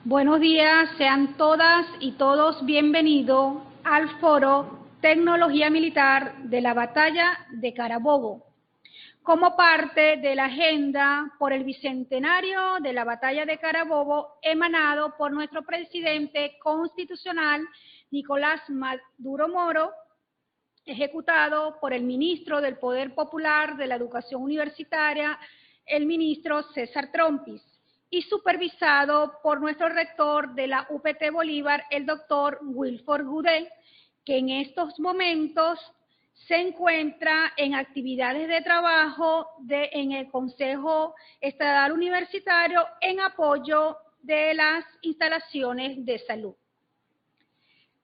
Buenos días, sean todas y todos bienvenidos al Foro Tecnología Militar de la Batalla de Carabobo, como parte de la agenda por el bicentenario de la Batalla de Carabobo, emanado por nuestro presidente constitucional Nicolás Maduro Moro, ejecutado por el ministro del Poder Popular de la Educación Universitaria, el ministro César Trompis, y supervisado por nuestro rector de la UPT Bolívar, el doctor Wilford Gudel, que en estos momentos se encuentra en actividades de trabajo en el Consejo Estatal Universitario en apoyo de las instalaciones de salud.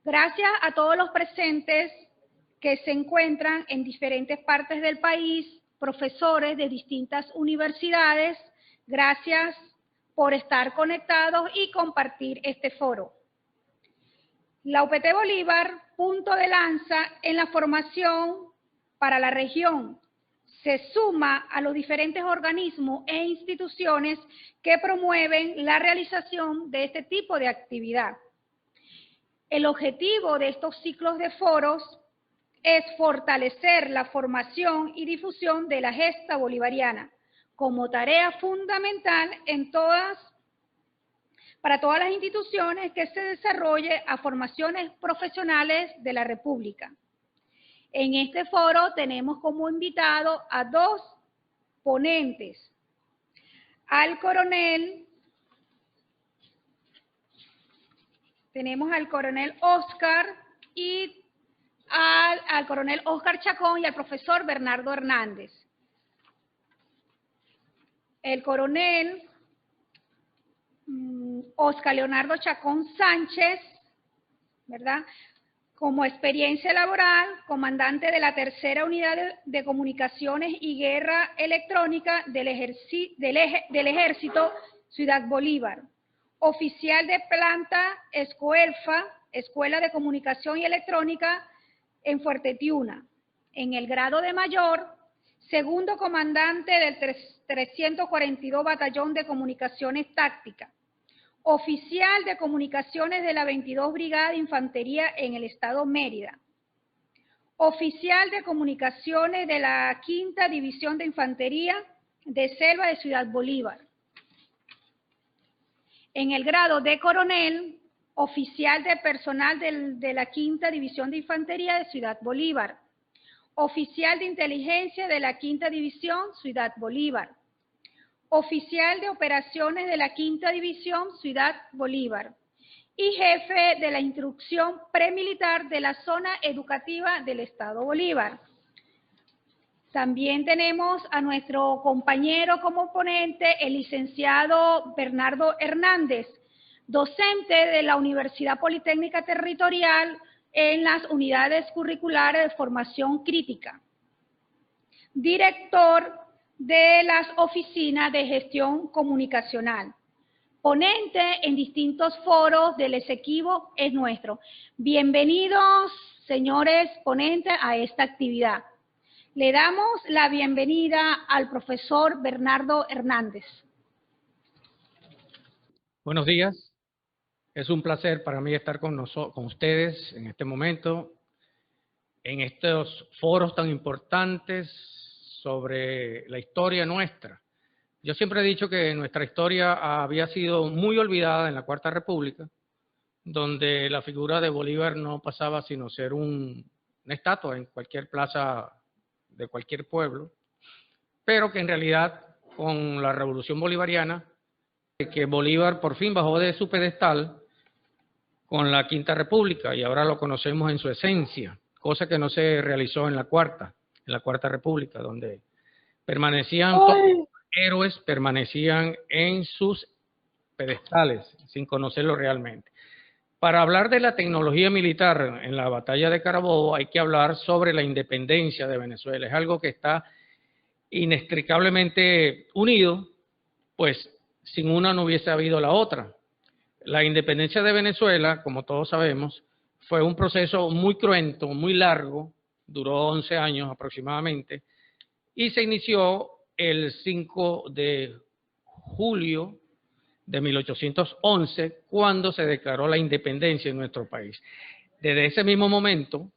Gracias a todos los presentes que se encuentran en diferentes partes del país, profesores de distintas universidades, gracias por estar conectados y compartir este foro. La UPT Bolívar, punto de lanza en la formación para la región, se suma a los diferentes organismos e instituciones que promueven la realización de este tipo de actividad. El objetivo de estos ciclos de foros es fortalecer la formación y difusión de la gesta bolivariana como tarea fundamental para todas las instituciones que se desarrolle a formaciones profesionales de la República. En este foro tenemos como invitado a dos ponentes, tenemos al coronel Oscar y al coronel Oscar Chacón y al profesor Bernardo Hernández. El coronel Oscar Leonardo Chacón Sánchez, ¿verdad?, como experiencia laboral, comandante de la Tercera Unidad de Comunicaciones y Guerra Electrónica del Ejército Ciudad Bolívar, oficial de planta Escoelfa, Escuela de Comunicación y Electrónica en Fuerte Tiuna. En el grado de mayor, segundo comandante del 342 Batallón de Comunicaciones Tácticas, oficial de comunicaciones de la 22 Brigada de Infantería en el estado Mérida, oficial de comunicaciones de la 5ª División de Infantería de Selva de Ciudad Bolívar. En el grado de coronel, oficial de personal de la 5ª División de Infantería de Ciudad Bolívar, oficial de inteligencia de la 5ª División Ciudad Bolívar, oficial de operaciones de la 5ª División Ciudad Bolívar y jefe de la instrucción premilitar de la zona educativa del Estado Bolívar. También tenemos a nuestro compañero como ponente, el licenciado Bernardo Hernández, docente de la Universidad Politécnica Territorial en las unidades curriculares de formación crítica, director de las oficinas de gestión comunicacional, ponente en distintos foros del Esequibo es nuestro. Bienvenidos, señores ponentes, a esta actividad. Le damos la bienvenida al profesor Bernardo Hernández. Buenos días. Es un placer para mí estar con ustedes en este momento, en estos foros tan importantes sobre la historia nuestra. Yo siempre he dicho que nuestra historia había sido muy olvidada en la Cuarta República, donde la figura de Bolívar no pasaba sino ser una estatua en cualquier plaza de cualquier pueblo, pero que en realidad con la Revolución Bolivariana, que Bolívar por fin bajó de su pedestal con la Quinta República y ahora lo conocemos en su esencia, cosa que no se realizó en la Cuarta República, donde permanecían todos los héroes, permanecían en sus pedestales sin conocerlo realmente. Para hablar de la tecnología militar en la batalla de Carabobo hay que hablar sobre la independencia de Venezuela. Es algo que está inextricablemente unido, pues sin una no hubiese habido la otra. La independencia de Venezuela, como todos sabemos, fue un proceso muy cruento, muy largo, duró 11 años aproximadamente, y se inició el 5 de julio de 1811, cuando se declaró la independencia en nuestro país. Desde ese mismo momento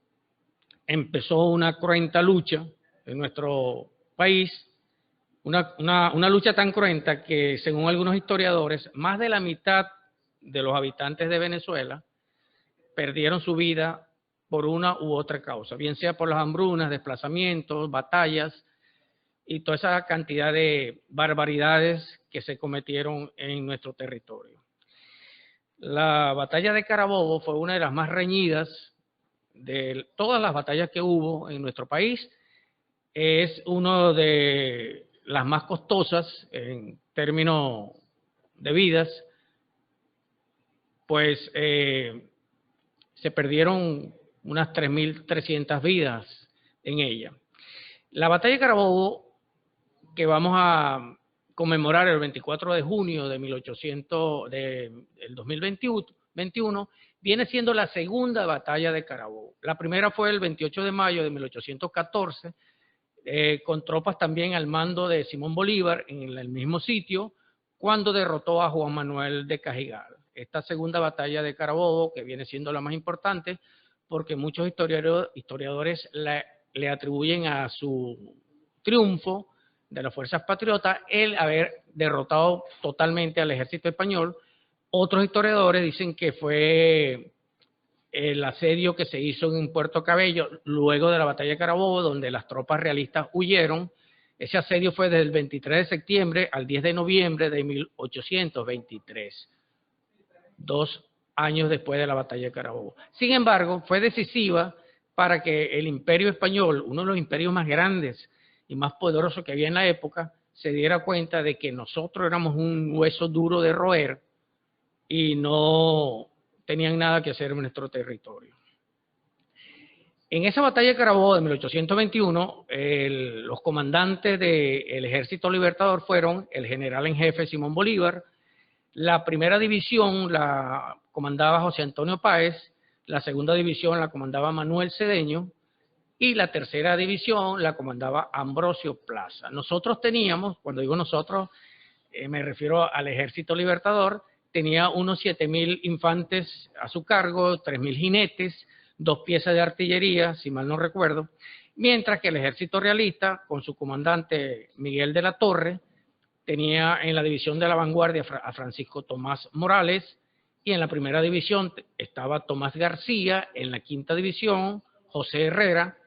empezó una cruenta lucha en nuestro país, una lucha tan cruenta que, según algunos historiadores, más de la mitad de los habitantes de Venezuela perdieron su vida por una u otra causa, bien sea por las hambrunas, desplazamientos, batallas y toda esa cantidad de barbaridades que se cometieron en nuestro territorio. La batalla de Carabobo fue una de las más reñidas de todas las batallas que hubo en nuestro país. Es una de las más costosas en términos de vidas, pues se perdieron unas 3.300 vidas en ella. La batalla de Carabobo, que vamos a conmemorar el 24 de junio de 2021, viene siendo la segunda batalla de Carabobo. La primera fue el 28 de mayo de 1814, con tropas también al mando de Simón Bolívar en el mismo sitio, cuando derrotó a Juan Manuel de Cajigal. Esta segunda batalla de Carabobo, que viene siendo la más importante, porque muchos historiadores le atribuyen a su triunfo de las fuerzas patriotas el haber derrotado totalmente al ejército español. Otros historiadores dicen que fue el asedio que se hizo en Puerto Cabello luego de la batalla de Carabobo, donde las tropas realistas huyeron. Ese asedio fue desde el 23 de septiembre al 10 de noviembre de 1823, 2 años después de la batalla de Carabobo. Sin embargo, fue decisiva para que el imperio español, uno de los imperios más grandes y más poderosos que había en la época, se diera cuenta de que nosotros éramos un hueso duro de roer y no tenían nada que hacer en nuestro territorio. En esa batalla de Carabobo de 1821, los comandantes del Ejército Libertador fueron el general en jefe Simón Bolívar. La primera división la comandaba José Antonio Páez, la segunda división la comandaba Manuel Cedeño y la tercera división la comandaba Ambrosio Plaza. Nosotros teníamos, cuando digo nosotros, me refiero al Ejército Libertador, tenía unos 7.000 infantes a su cargo, 3.000 jinetes, 2 piezas de artillería, si mal no recuerdo, mientras que el Ejército Realista, con su comandante Miguel de la Torre, tenía en la división de la vanguardia a Francisco Tomás Morales, y en la primera división estaba Tomás García, en la quinta división José Herrera,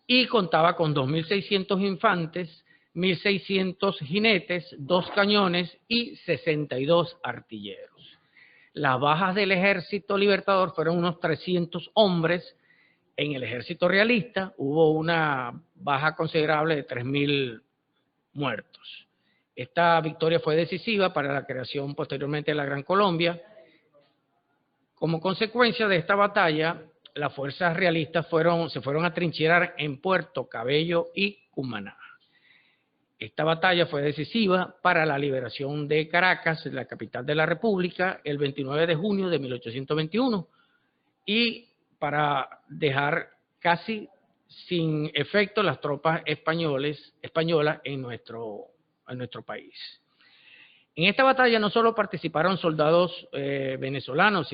y contaba con 2.600 infantes, 1.600 jinetes, 2 cañones y 62 artilleros. Las bajas del Ejército Libertador fueron unos 300 hombres. En el Ejército Realista hubo una baja considerable de 3.000 muertos. Esta victoria fue decisiva para la creación posteriormente de la Gran Colombia. Como consecuencia de esta batalla, las fuerzas realistas se fueron a trincherar en Puerto Cabello y Cumaná. Esta batalla fue decisiva para la liberación de Caracas, la capital de la República, el 29 de junio de 1821, y para dejar casi sin efecto las tropas españolas en nuestro país. En esta batalla no solo participaron soldados venezolanos,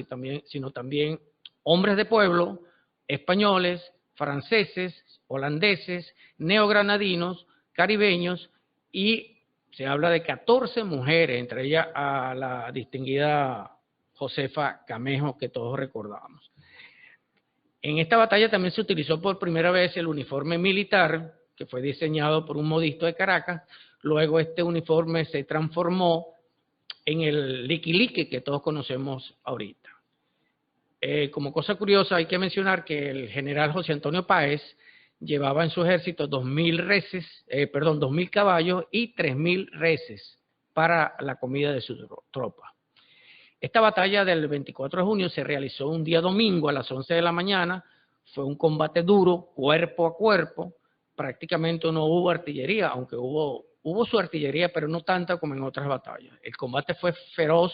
sino también hombres de pueblo, españoles, franceses, holandeses, neogranadinos, caribeños, y se habla de 14 mujeres, entre ellas a la distinguida Josefa Camejo, que todos recordamos. En esta batalla también se utilizó por primera vez el uniforme militar, que fue diseñado por un modisto de Caracas. Luego este uniforme se transformó en el liquilique que todos conocemos ahorita. Como cosa curiosa hay que mencionar que el general José Antonio Páez llevaba en su ejército 2.000 caballos y 3.000 reses para la comida de sus tropas. Esta batalla del 24 de junio se realizó un día domingo a las 11 de la mañana. Fue un combate duro, cuerpo a cuerpo. Prácticamente no hubo artillería, aunque hubo su artillería, pero no tanta como en otras batallas. El combate fue feroz.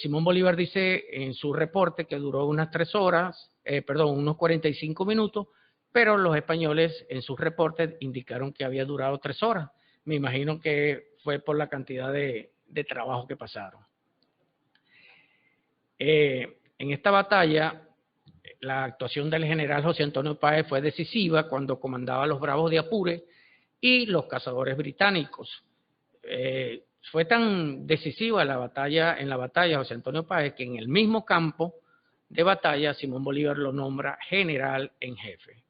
Simón Bolívar dice en su reporte que duró unas 45 minutos, pero los españoles en sus reportes indicaron que había durado 3 horas. Me imagino que fue por la cantidad de de trabajo que pasaron. En esta batalla, la actuación del general José Antonio Páez fue decisiva cuando comandaba los Bravos de Apure y los cazadores británicos. Fue tan decisiva en la batalla José Antonio Páez que en el mismo campo de batalla Simón Bolívar lo nombra general en jefe.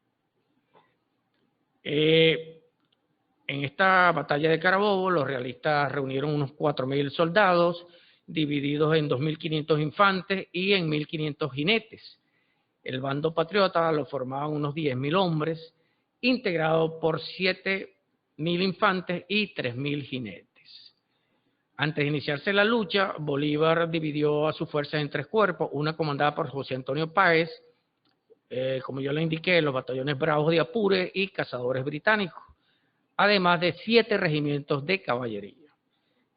En esta batalla de Carabobo, los realistas reunieron unos 4.000 soldados, divididos en 2.500 infantes y en 1.500 jinetes. El bando patriota lo formaban unos 10.000 hombres, integrado por 7.000 infantes y 3.000 jinetes. Antes de iniciarse la lucha, Bolívar dividió a sus fuerzas en 3 cuerpos, una comandada por José Antonio Páez, como yo le indiqué, los batallones Bravos de Apure y cazadores británicos, además de 7 regimientos de caballería.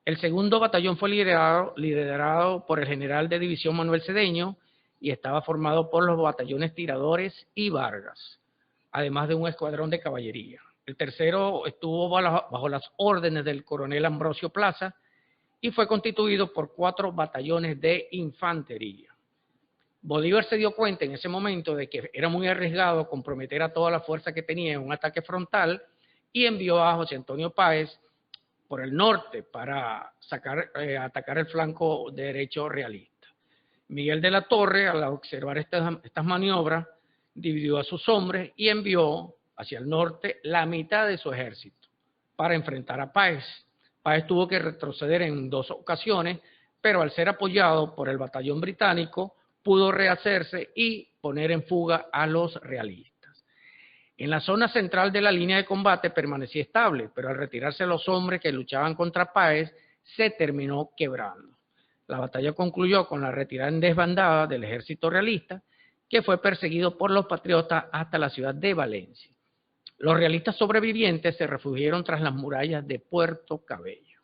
El segundo batallón fue liderado por el general de división Manuel Cedeño y estaba formado por los batallones Tiradores y Vargas, además de un escuadrón de caballería. El tercero estuvo bajo las órdenes del coronel Ambrosio Plaza y fue constituido por 4 batallones de infantería. Bolívar se dio cuenta en ese momento de que era muy arriesgado comprometer a toda la fuerza que tenía en un ataque frontal y envió a José Antonio Páez por el norte para atacar el flanco derecho realista. Miguel de la Torre, al observar estas maniobras, dividió a sus hombres y envió hacia el norte la mitad de su ejército para enfrentar a Páez. Páez tuvo que retroceder en 2 ocasiones, pero al ser apoyado por el batallón británico, pudo rehacerse y poner en fuga a los realistas. En la zona central de la línea de combate permanecía estable, pero al retirarse los hombres que luchaban contra Páez, se terminó quebrando. La batalla concluyó con la retirada en desbandada del ejército realista, que fue perseguido por los patriotas hasta la ciudad de Valencia. Los realistas sobrevivientes se refugiaron tras las murallas de Puerto Cabello.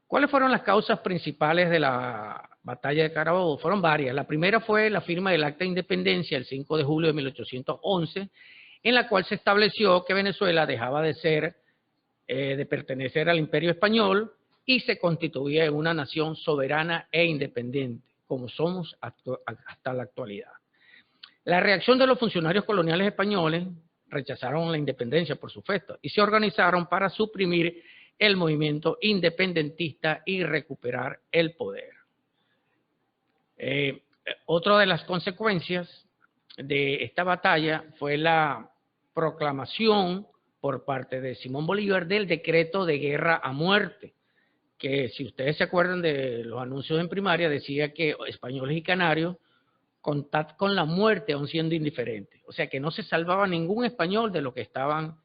¿Cuáles fueron las causas principales de la batalla de Carabobo? Fueron varias. La primera fue la firma del Acta de Independencia el 5 de julio de 1811, en la cual se estableció que Venezuela dejaba de pertenecer al Imperio Español y se constituía en una nación soberana e independiente, como somos hasta la actualidad. La reacción de los funcionarios coloniales españoles rechazaron la independencia, por supuesto, y se organizaron para suprimir el movimiento independentista y recuperar el poder. Otra de las consecuencias de esta batalla fue la proclamación por parte de Simón Bolívar del decreto de guerra a muerte, que si ustedes se acuerdan de los anuncios en primaria, decía que españoles y canarios contad con la muerte aun siendo indiferentes. O sea que no se salvaba ningún español de los que estaban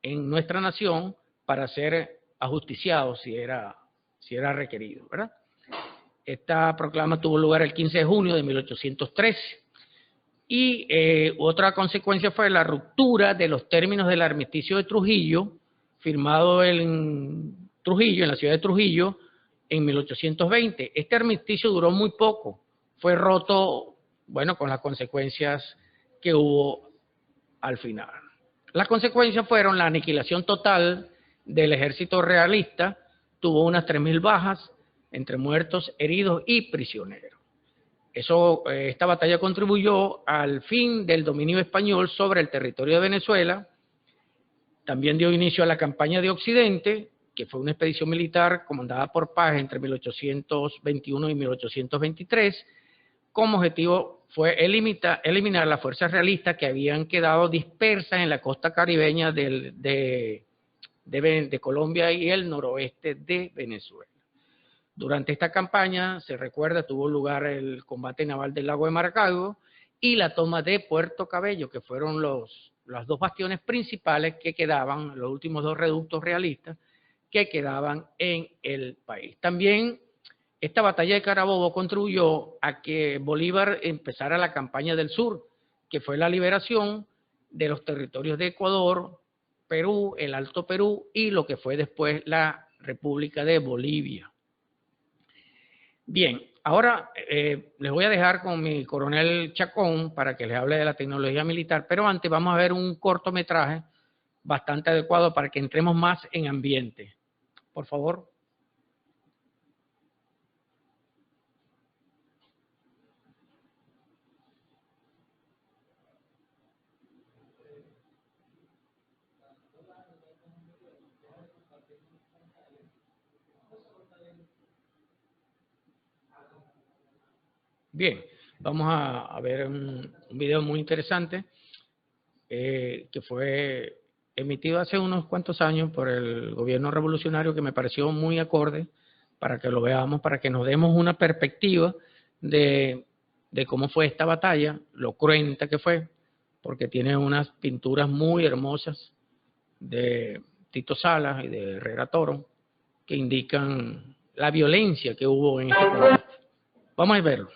en nuestra nación para ser ajusticiados si era requerido, ¿verdad? Esta proclama tuvo lugar el 15 de junio de 1813 y otra consecuencia fue la ruptura de los términos del armisticio de Trujillo, firmado en Trujillo, en la ciudad de Trujillo, en 1820. Este armisticio duró muy poco, fue roto, bueno, con las consecuencias que hubo al final. Las consecuencias fueron la aniquilación total del ejército realista, tuvo unas 3.000 bajas, entre muertos, heridos y prisioneros. Esta batalla contribuyó al fin del dominio español sobre el territorio de Venezuela. También dio inicio a la campaña de Occidente, que fue una expedición militar comandada por Páez entre 1821 y 1823. Como objetivo fue eliminar las fuerzas realistas que habían quedado dispersas en la costa caribeña de Colombia y el noroeste de Venezuela. Durante esta campaña, se recuerda, tuvo lugar el combate naval del lago de Maracaibo y la toma de Puerto Cabello, que fueron los 2 bastiones principales que quedaban, los últimos 2 reductos realistas que quedaban en el país. También esta batalla de Carabobo contribuyó a que Bolívar empezara la campaña del sur, que fue la liberación de los territorios de Ecuador, Perú, el Alto Perú y lo que fue después la República de Bolivia. Bien, ahora les voy a dejar con mi coronel Chacón para que les hable de la tecnología militar, pero antes vamos a ver un cortometraje bastante adecuado para que entremos más en ambiente. Por favor. Bien, vamos a ver un video muy interesante que fue emitido hace unos cuantos años por el gobierno revolucionario, que me pareció muy acorde para que lo veamos, para que nos demos una perspectiva de cómo fue esta batalla, lo cruenta que fue, porque tiene unas pinturas muy hermosas de Tito Salas y de Herrera Toro que indican la violencia que hubo en este conflicto. Vamos a verlo.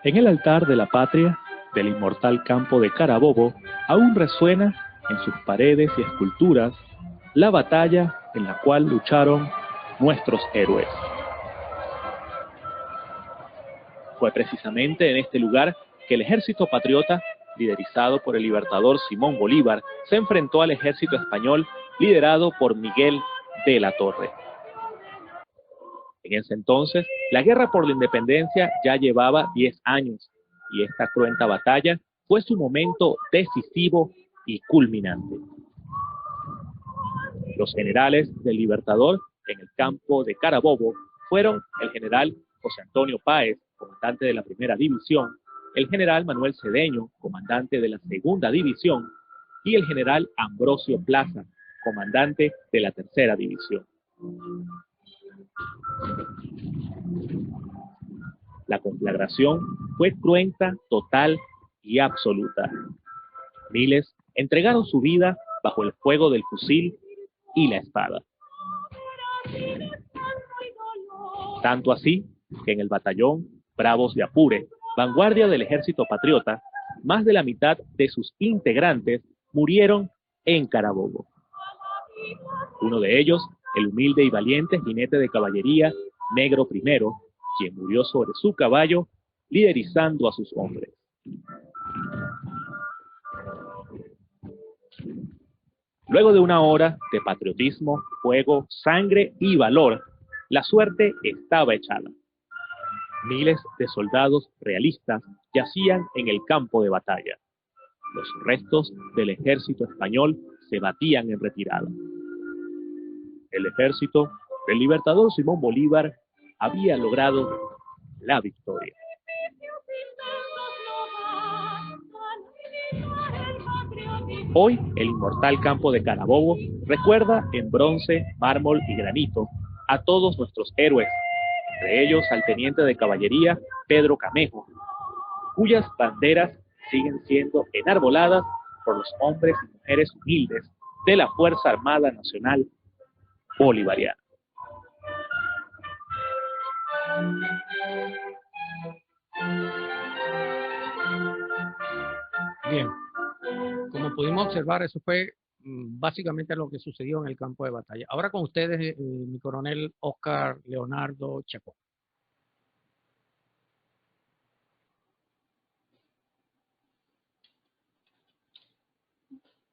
En el altar de la patria, del inmortal campo de Carabobo, aún resuena en sus paredes y esculturas la batalla en la cual lucharon nuestros héroes. Fue precisamente en este lugar que el ejército patriota, liderizado por el libertador Simón Bolívar, se enfrentó al ejército español liderado por Miguel de la Torre. En ese entonces, la guerra por la independencia ya llevaba 10 años y esta cruenta batalla fue su momento decisivo y culminante. Los generales del Libertador en el campo de Carabobo fueron el general José Antonio Páez, comandante de la Primera División, el general Manuel Cedeño, comandante de la Segunda División, y el general Ambrosio Plaza, comandante de la Tercera División. La conflagración fue cruenta, total y absoluta. Miles entregaron su vida bajo el fuego del fusil y la espada. Tanto así que en el batallón Bravos de Apure, vanguardia del ejército patriota, más de la mitad de sus integrantes murieron en Carabobo. Uno de ellos, el humilde y valiente jinete de caballería Negro Primero, quien murió sobre su caballo, liderizando a sus hombres. Luego de una hora de patriotismo, fuego, sangre y valor, la suerte estaba echada. Miles de soldados realistas yacían en el campo de batalla. Los restos del ejército español se batían en retirada. El ejército del libertador Simón Bolívar había logrado la victoria. Hoy, el inmortal campo de Carabobo recuerda en bronce, mármol y granito a todos nuestros héroes, entre ellos al teniente de caballería Pedro Camejo, cuyas banderas siguen siendo enarboladas por los hombres y mujeres humildes de la Fuerza Armada Nacional Bolivariana. Bien, como pudimos observar, eso fue básicamente lo que sucedió en el campo de batalla. Ahora con ustedes, mi coronel Oscar Leonardo Chacón.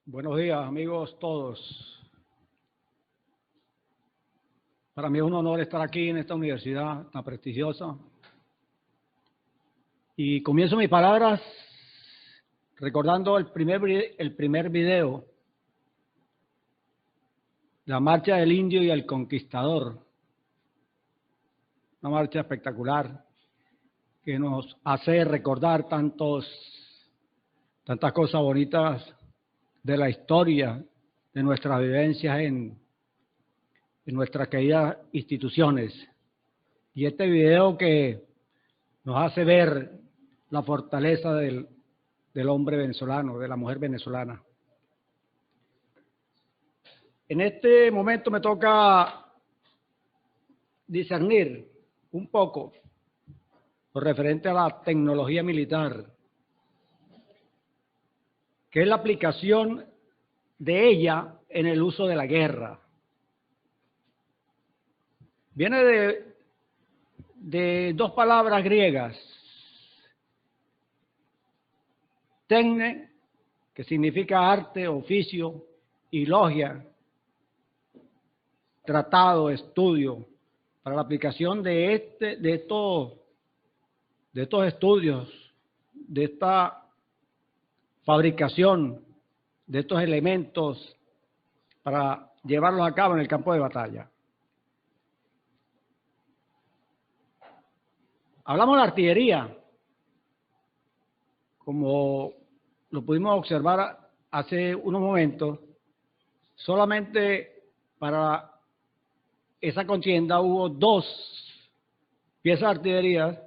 Buenos días, amigos todos. Para mí es un honor estar aquí en esta universidad tan prestigiosa. Y comienzo mis palabras recordando el primer video, la marcha del indio y el conquistador. Una marcha espectacular que nos hace recordar tantas cosas bonitas de la historia, de nuestras vivencias en nuestras queridas instituciones. Y este video que nos hace ver la fortaleza del hombre venezolano, de la mujer venezolana. En este momento me toca discernir un poco lo referente a la tecnología militar, que es la aplicación de ella en el uso de la guerra. Viene de dos palabras griegas. Tecne, que significa arte, oficio, y logia, tratado, estudio, para la aplicación de estos estudios, de esta fabricación de estos elementos para llevarlos a cabo en el campo de batalla. Hablamos de artillería, como lo pudimos observar hace unos momentos. Solamente para esa contienda hubo 2 piezas de artillería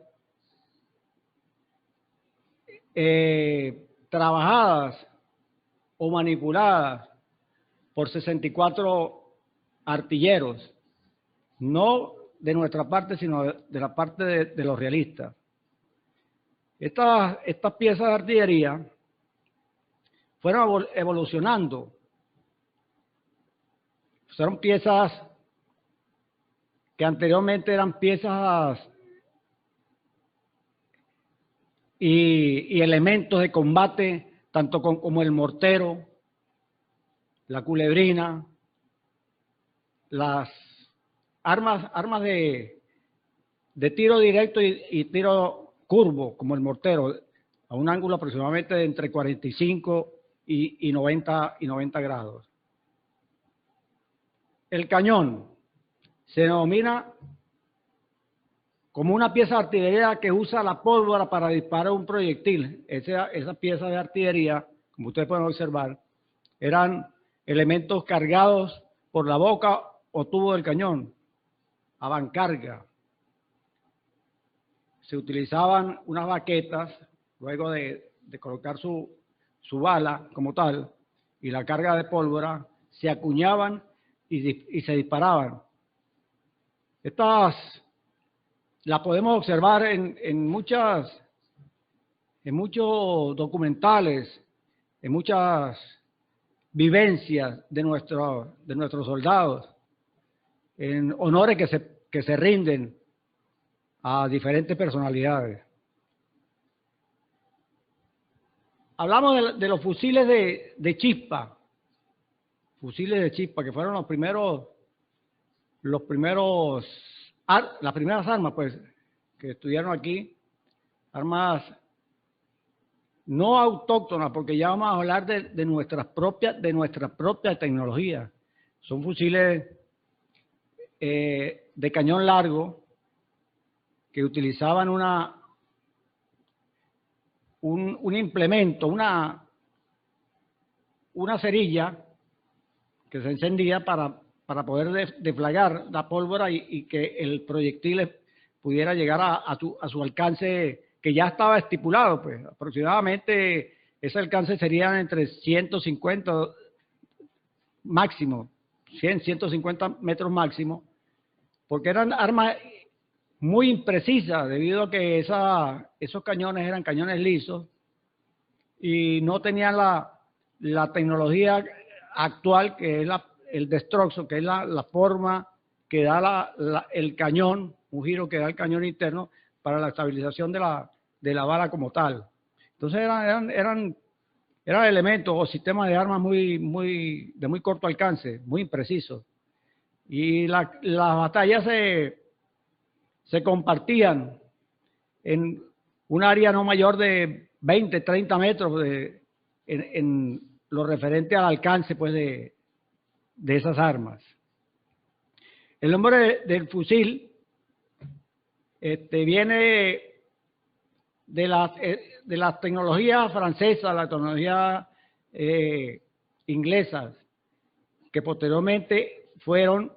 trabajadas o manipuladas por 64 artilleros, no de nuestra parte, sino de la parte de los realistas. Estas piezas de artillería fueron evolucionando. Fueron piezas que anteriormente eran piezas y elementos de combate, tanto como el mortero, la culebrina, las armas de tiro directo y tiro curvo, como el mortero, a un ángulo aproximadamente de entre 45 y 90 grados. El cañón se denomina como una pieza de artillería que usa la pólvora para disparar un proyectil. Esa pieza de artillería, como ustedes pueden observar, eran elementos cargados por la boca o tubo del cañón, avancarga. Se utilizaban unas baquetas, luego de colocar su bala como tal, y la carga de pólvora, se acuñaban y se disparaban. Estas las podemos observar en muchos documentales, en muchas vivencias de nuestros soldados, en honores que se rinden a diferentes personalidades. Hablamos de los fusiles de chispa. Fusiles de chispa, que fueron las primeras armas, pues, que estudiaron aquí, armas no autóctonas, porque ya vamos a hablar de nuestra propia tecnología. Son fusiles de cañón largo que utilizaban un implemento, una cerilla que se encendía para poder deflagrar la pólvora y que el proyectil pudiera llegar a su alcance, que ya estaba estipulado, pues aproximadamente ese alcance sería entre 150 máximo, 150 metros máximo, porque eran armas muy imprecisas debido a que esos cañones eran cañones lisos y no tenían la tecnología actual, que es el destrozo, que es la forma que da el cañón, un giro que da el cañón interno para la estabilización de la bala como tal. Entonces eran elementos o sistemas de armas de muy corto alcance, muy imprecisos. Y las batallas se compartían en un área no mayor de 20, 30 metros en lo referente al alcance, pues, de esas armas. El nombre del fusil viene de las tecnologías francesas, la tecnología inglesas, que posteriormente fueron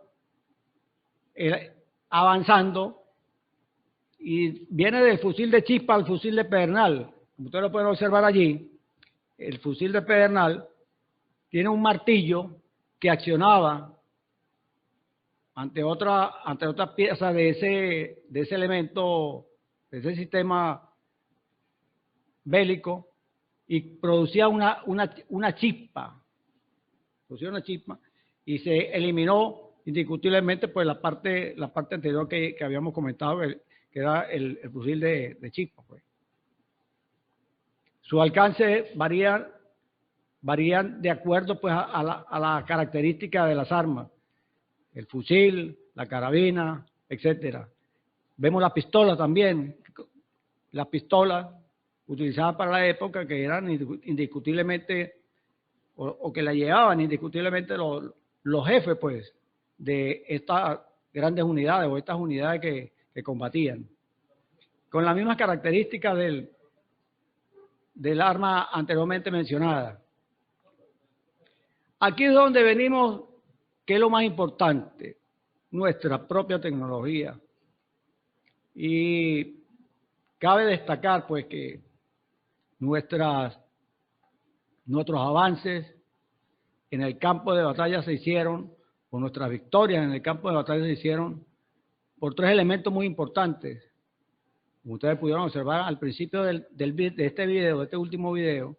avanzando, y viene del fusil de chispa al fusil de pedernal. Como ustedes lo pueden observar allí, el fusil de pedernal tiene un martillo que accionaba ante otra pieza de ese elemento, de ese sistema bélico, y producía una chispa. Producía una chispa y se eliminó indiscutiblemente, pues, la parte anterior que habíamos comentado, que que era el fusil de chispa, pues. Su alcance varían de acuerdo pues a la característica de las armas, el fusil, la carabina, etcétera. Vemos la pistola también, las pistolas utilizadas para la época, que eran indiscutiblemente, o que la llevaban indiscutiblemente los jefes pues de estas grandes unidades o estas unidades que combatían, con las mismas características del arma anteriormente mencionada. Aquí es donde venimos, que es lo más importante, nuestra propia tecnología. Y cabe destacar pues que nuestros avances en el campo de batalla se hicieron, o nuestras victorias en el campo de batalla se hicieron por tres elementos muy importantes. Como ustedes pudieron observar al principio de este video, de este último video,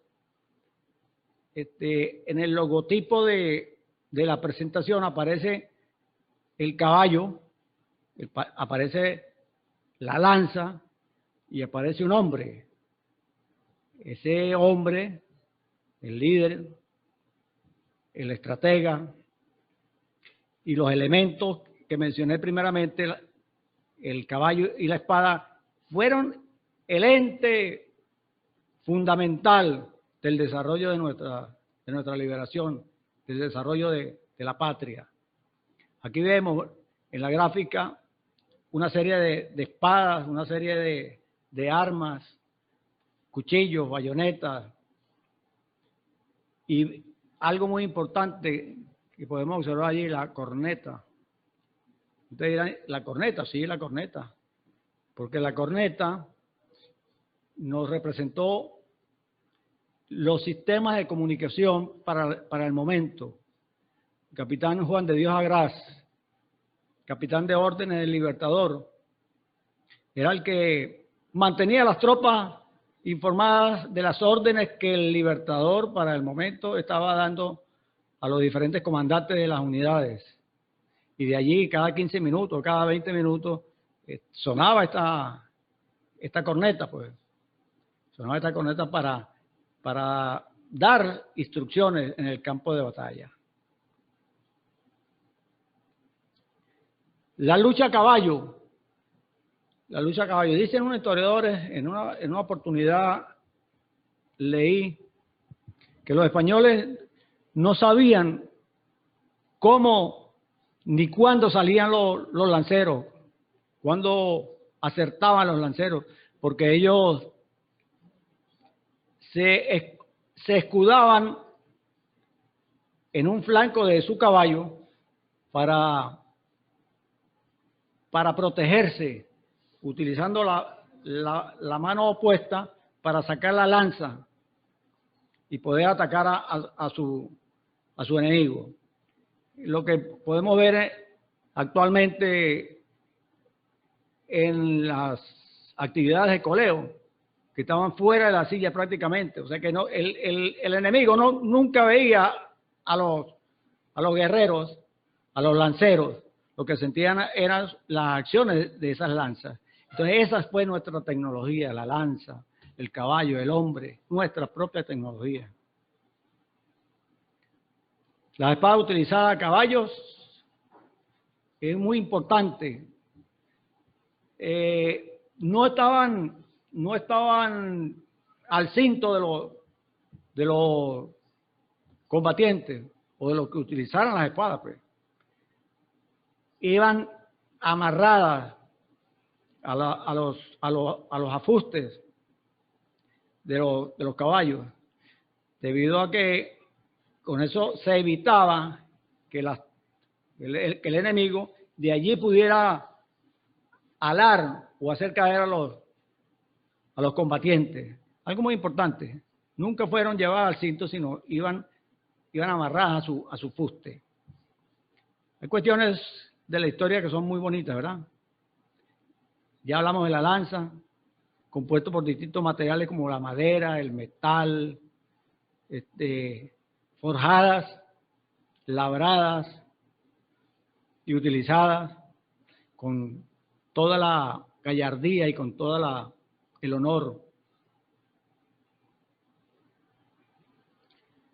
en el logotipo de la presentación aparece el caballo, aparece la lanza y aparece un hombre. Ese hombre, el líder, el estratega y los elementos que mencioné primeramente, el caballo y la espada, fueron el ente fundamental del desarrollo de nuestra liberación, del desarrollo de la patria. Aquí vemos en la gráfica una serie de espadas, una serie de armas, cuchillos, bayonetas, y algo muy importante que podemos observar allí, la corneta. Ustedes dirán, ¿la corneta? Sí, la corneta. Porque la corneta nos representó los sistemas de comunicación para el momento. El capitán Juan de Dios Agraz, capitán de órdenes del Libertador, era el que mantenía a las tropas informadas de las órdenes que el Libertador para el momento estaba dando a los diferentes comandantes de las unidades. Y de allí, cada 15 minutos, cada 20 minutos, sonaba esta corneta, pues. Sonaba esta corneta para dar instrucciones en el campo de batalla. La lucha a caballo. La lucha a caballo. Dicen unos historiadores, en una oportunidad leí que los españoles no sabían cómo ni cuándo salían los lanceros, cuándo acertaban los lanceros, porque ellos se escudaban en un flanco de su caballo para protegerse, utilizando la mano opuesta para sacar la lanza y poder atacar a su enemigo. Lo que podemos ver actualmente en las actividades de coleo, que estaban fuera de la silla prácticamente, o sea que no, el enemigo nunca veía a los guerreros, a los lanceros. Lo que sentían eran las acciones de esas lanzas. Entonces esa fue nuestra tecnología, la lanza, el caballo, el hombre, nuestra propia tecnología. La espada utilizada a caballos es muy importante. No estaban al cinto de los combatientes o de los que utilizaran las espadas, pues. Iban amarradas a los afustes de los caballos, debido a que con eso se evitaba que el enemigo de allí pudiera alar o hacer caer a los combatientes. Algo muy importante, nunca fueron llevadas al cinto, sino iban amarradas a su fuste. Hay cuestiones de la historia que son muy bonitas, ¿verdad? Ya hablamos de la lanza, compuesto por distintos materiales como la madera, el metal, forjadas, labradas y utilizadas con toda la gallardía y con toda el honor.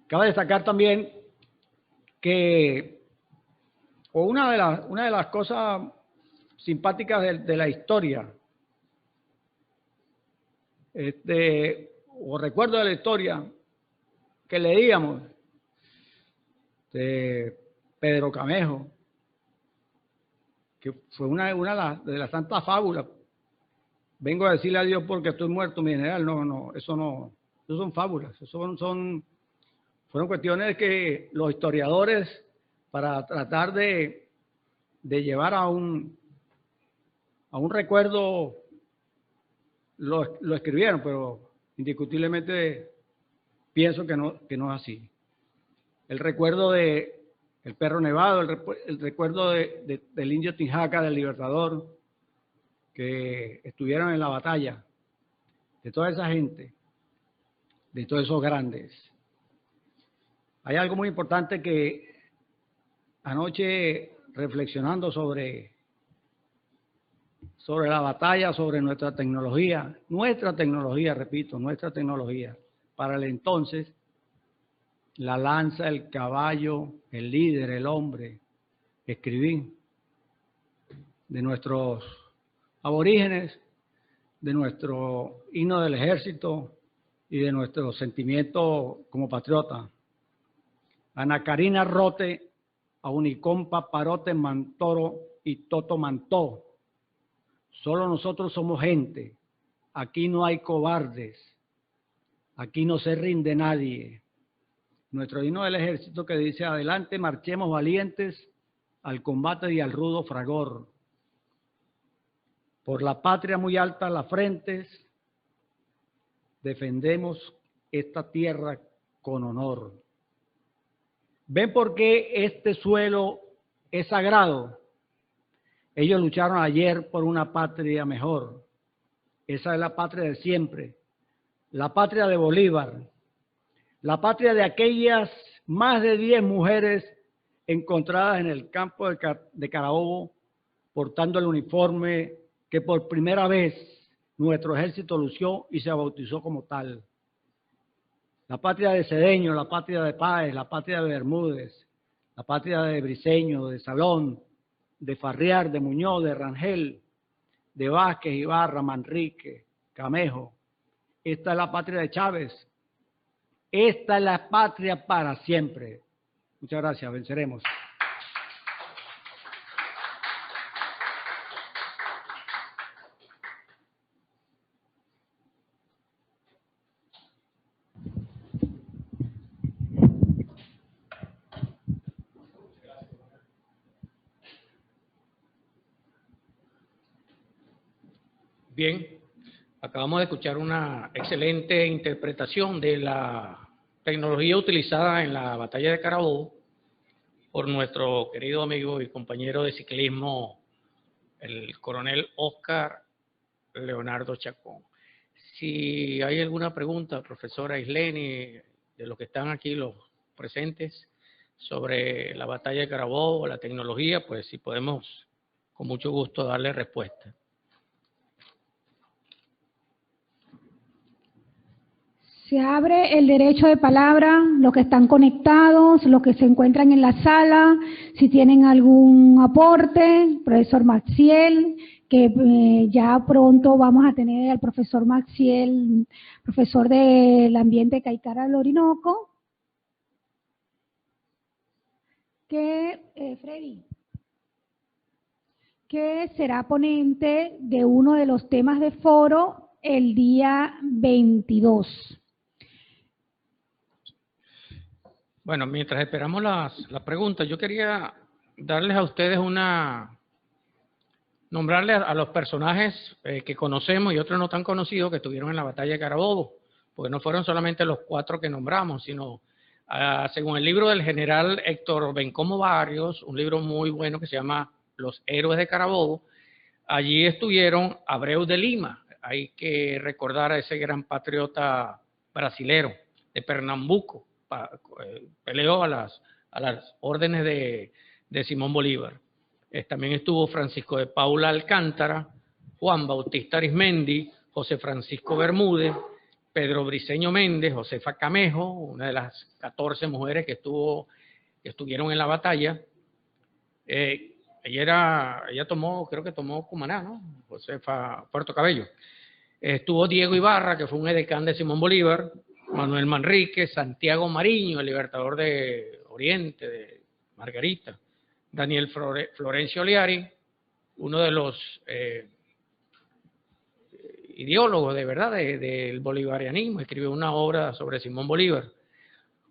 Cabe destacar también que una de las cosas simpáticas de la historia, o recuerdo de la historia que leíamos de Pedro Camejo, que fue una de las tantas fábulas. Vengo a decirle a Dios porque estoy muerto, mi general. No, eso son fábulas, fueron cuestiones que los historiadores, para tratar de llevar a un recuerdo, lo escribieron, pero indiscutiblemente pienso que no es así. El recuerdo de el Perro Nevado, el recuerdo del indio Tinjaca, del Libertador, que estuvieron en la batalla, de toda esa gente, de todos esos grandes. Hay algo muy importante que anoche, reflexionando sobre la batalla, sobre nuestra tecnología, repito, nuestra tecnología, para el entonces, la lanza, el caballo, el líder, el hombre, escribí de nuestros aborígenes, de nuestro himno del ejército y de nuestro sentimiento como patriota. Ana Karina Rote, Aunicompa Parote Mantoro y Toto Mantó. Solo nosotros somos gente. Aquí no hay cobardes. Aquí no se rinde nadie. Nuestro himno del ejército que dice: adelante, marchemos valientes al combate y al rudo fragor. Por la patria muy alta las frentes, defendemos esta tierra con honor. ¿Ven por qué este suelo es sagrado? Ellos lucharon ayer por una patria mejor. Esa es la patria de siempre, la patria de Bolívar, la patria de aquellas más de 10 mujeres encontradas en el campo de Carabobo portando el uniforme que por primera vez nuestro ejército lució y se bautizó como tal. La patria de Cedeño, la patria de Páez, la patria de Bermúdez, la patria de Briceño, de Salón, de Farriar, de Muñoz, de Rangel, de Vázquez, Ibarra, Manrique, Camejo. Esta es la patria de Chávez. Esta es la patria para siempre. Muchas gracias, venceremos. Bien, acabamos de escuchar una excelente interpretación de la tecnología utilizada en la batalla de Carabobo por nuestro querido amigo y compañero de ciclismo, el coronel Oscar Leonardo Chacón. Si hay alguna pregunta, profesora Isleni, de los que están aquí, los presentes, sobre la batalla de Carabobo, la tecnología, pues si podemos, con mucho gusto, darle respuesta. Se abre el derecho de palabra, los que están conectados, los que se encuentran en la sala, si tienen algún aporte, profesor Maxiel, que ya pronto vamos a tener al profesor Maxiel, profesor del ambiente de Caicara del Orinoco, Freddy, que será ponente de uno de los temas de foro el día 22. Bueno, mientras esperamos las preguntas, yo quería darles a ustedes nombrarles a los personajes que conocemos y otros no tan conocidos que estuvieron en la batalla de Carabobo, porque no fueron solamente los 4 que nombramos, sino según el libro del general Héctor Bencomo Barrios, un libro muy bueno que se llama Los Héroes de Carabobo, allí estuvieron Abreu de Lima. Hay que recordar a ese gran patriota brasilero de Pernambuco, peleó a las órdenes de Simón Bolívar. También estuvo Francisco de Paula Alcántara, Juan Bautista Arismendi, José Francisco Bermúdez, Pedro Briceño Méndez, Josefa Camejo, una de las 14 mujeres que estuvieron en la batalla. Ella tomó, creo que tomó Cumaná, ¿no? Josefa Puerto Cabello. Estuvo Diego Ibarra, que fue un edecán de Simón Bolívar, Manuel Manrique, Santiago Mariño, el libertador de Oriente, de Margarita, Daniel Florencio Oliari, uno de los ideólogos de verdad del bolivarianismo, escribió una obra sobre Simón Bolívar.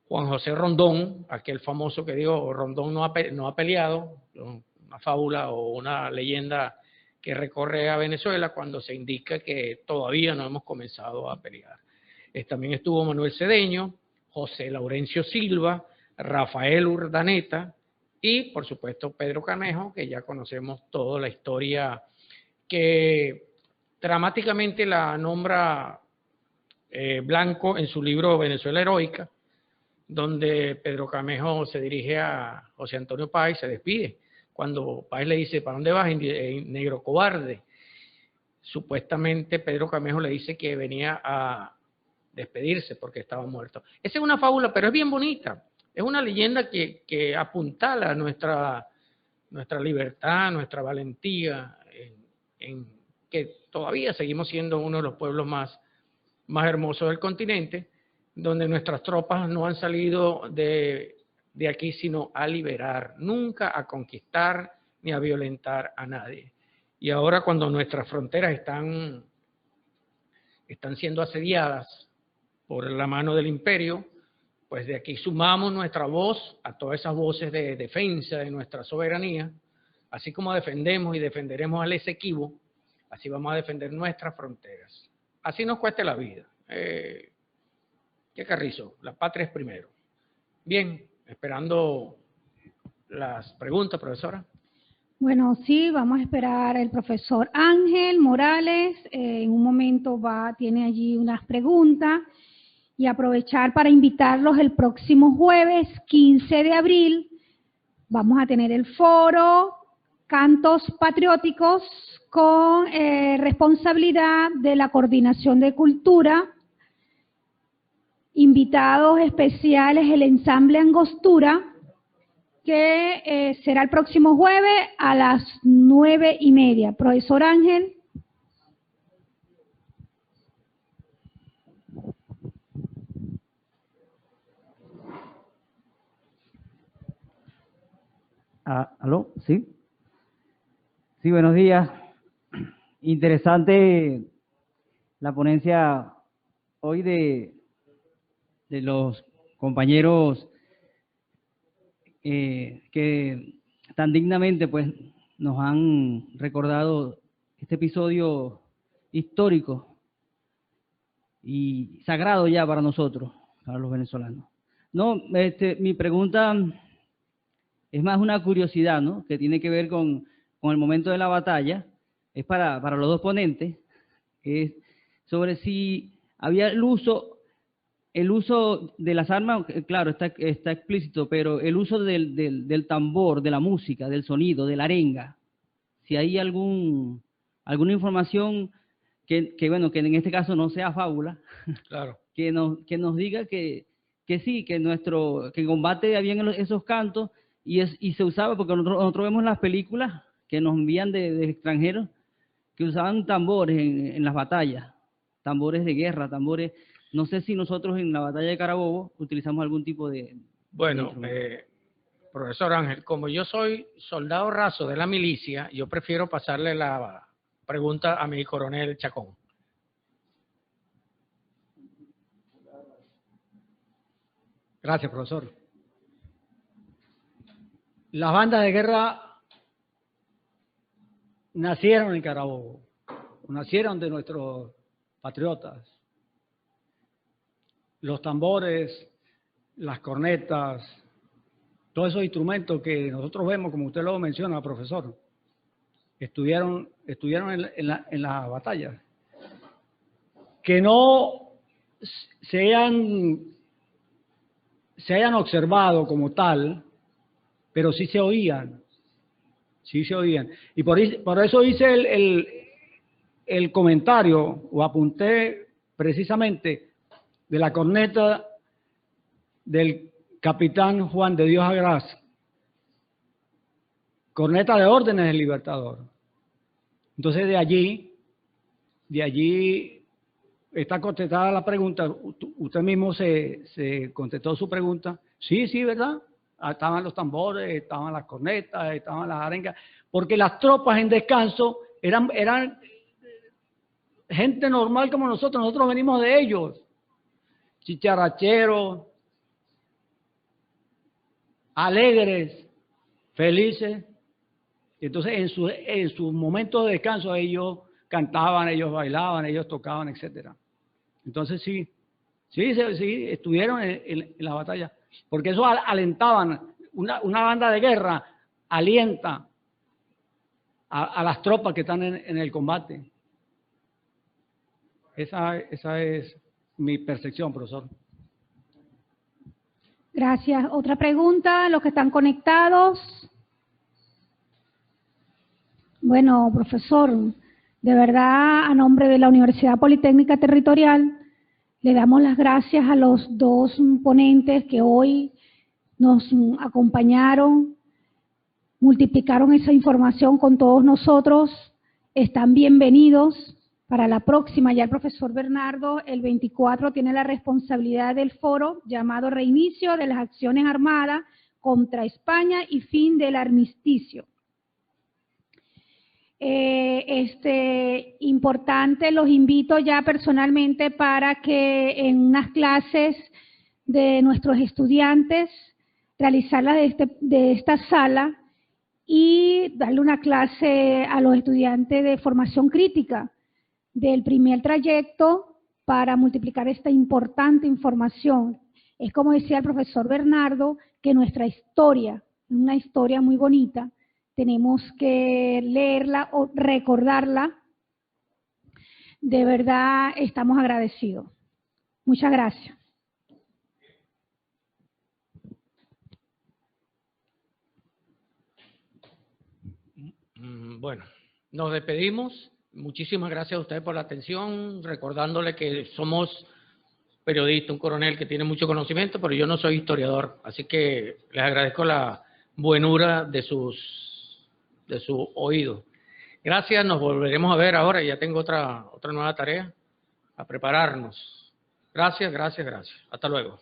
Juan José Rondón, aquel famoso que digo, Rondón no ha peleado, una fábula o una leyenda que recorre a Venezuela cuando se indica que todavía no hemos comenzado a pelear. También estuvo Manuel Cedeño, José Laurencio Silva, Rafael Urdaneta y, por supuesto, Pedro Camejo, que ya conocemos toda la historia que dramáticamente la nombra Blanco en su libro Venezuela Heroica, donde Pedro Camejo se dirige a José Antonio Páez, se despide. Cuando Páez le dice, ¿para dónde vas, negro cobarde? Supuestamente Pedro Camejo le dice que venía a despedirse porque estaba muerto. Esa es una fábula, pero es bien bonita. Es una leyenda que apuntala nuestra libertad, nuestra valentía, en que todavía seguimos siendo uno de los pueblos más hermosos del continente, donde nuestras tropas no han salido de aquí sino a liberar, nunca a conquistar ni a violentar a nadie. Y ahora cuando nuestras fronteras están siendo asediadas por la mano del imperio, pues de aquí sumamos nuestra voz a todas esas voces de defensa de nuestra soberanía, así como defendemos y defenderemos al Esequibo, así vamos a defender nuestras fronteras. Así nos cueste la vida. ¿Qué Carrizo? La patria es primero. Bien, esperando las preguntas, profesora. Bueno, sí, vamos a esperar al profesor Ángel Morales. En un momento tiene allí unas preguntas y aprovechar para invitarlos el próximo jueves 15 de abril. Vamos a tener el foro Cantos Patrióticos con responsabilidad de la Coordinación de Cultura. Invitados especiales el ensamble Angostura, que será el próximo jueves a las 9:30. Profesor Ángel. ¿Aló? ¿Sí? Sí, buenos días. Interesante la ponencia hoy de los compañeros que tan dignamente pues nos han recordado este episodio histórico y sagrado ya para nosotros, para los venezolanos. No, mi pregunta es más una curiosidad, ¿no? Que tiene que ver con el momento de la batalla. Es para los dos ponentes. Es sobre si había el uso de las armas, claro, está explícito, pero el uso del tambor, de la música, del sonido, de la arenga. Si hay alguna información que bueno, que en este caso no sea fábula, claro, que nos diga que sí, que en combate habían esos cantos y se usaba, porque nosotros vemos las películas que nos envían del extranjero, que usaban tambores en las batallas, tambores de guerra, tambores. No sé si nosotros en la batalla de Carabobo utilizamos algún tipo de... Bueno, profesor Ángel, como yo soy soldado raso de la milicia, yo prefiero pasarle la pregunta a mi coronel Chacón. Gracias, profesor. Las bandas de guerra nacieron en Carabobo, nacieron de nuestros patriotas. Los tambores, las cornetas, todos esos instrumentos que nosotros vemos, como usted lo menciona, profesor, estuvieron en la batalla. Que no se hayan observado como tal, pero sí se oían. Sí se oían. Y por eso hice el comentario o apunté precisamente de la corneta del capitán Juan de Dios Agraz, corneta de órdenes del Libertador. Entonces de allí está contestada la pregunta. Usted mismo se contestó su pregunta. Sí, ¿verdad? Estaban los tambores, estaban las cornetas, estaban las arengas, porque las tropas en descanso eran gente normal como nosotros venimos de ellos, chicharacheros, alegres, felices. Entonces en sus momentos de descanso ellos cantaban, ellos bailaban, ellos tocaban, etcétera. Entonces sí, estuvieron en la batalla, porque eso alentaban, una banda de guerra alienta a las tropas que están en el combate. Esa es mi percepción, profesor. Gracias. Otra pregunta, los que están conectados. Bueno, profesor, de verdad, a nombre de la Universidad Politécnica Territorial, le damos las gracias a los dos ponentes que hoy nos acompañaron, multiplicaron esa información con todos nosotros. Están bienvenidos. Para la próxima, ya el profesor Bernardo, el 24, tiene la responsabilidad del foro llamado Reinicio de las Acciones Armadas contra España y Fin del Armisticio. Importante, los invito ya personalmente para que en unas clases de nuestros estudiantes, realizarlas de esta sala y darle una clase a los estudiantes de formación crítica del primer trayecto para multiplicar esta importante información. Es como decía el profesor Bernardo, que nuestra historia, una historia muy bonita, tenemos que leerla o recordarla. De verdad estamos agradecidos. Muchas gracias. Bueno, nos despedimos. Muchísimas gracias a ustedes por la atención, recordándole que somos periodistas, un coronel que tiene mucho conocimiento, pero yo no soy historiador, así que les agradezco la buenura de su oído. Gracias, nos volveremos a ver ahora, ya tengo otra nueva tarea, a prepararnos. Gracias. Hasta luego.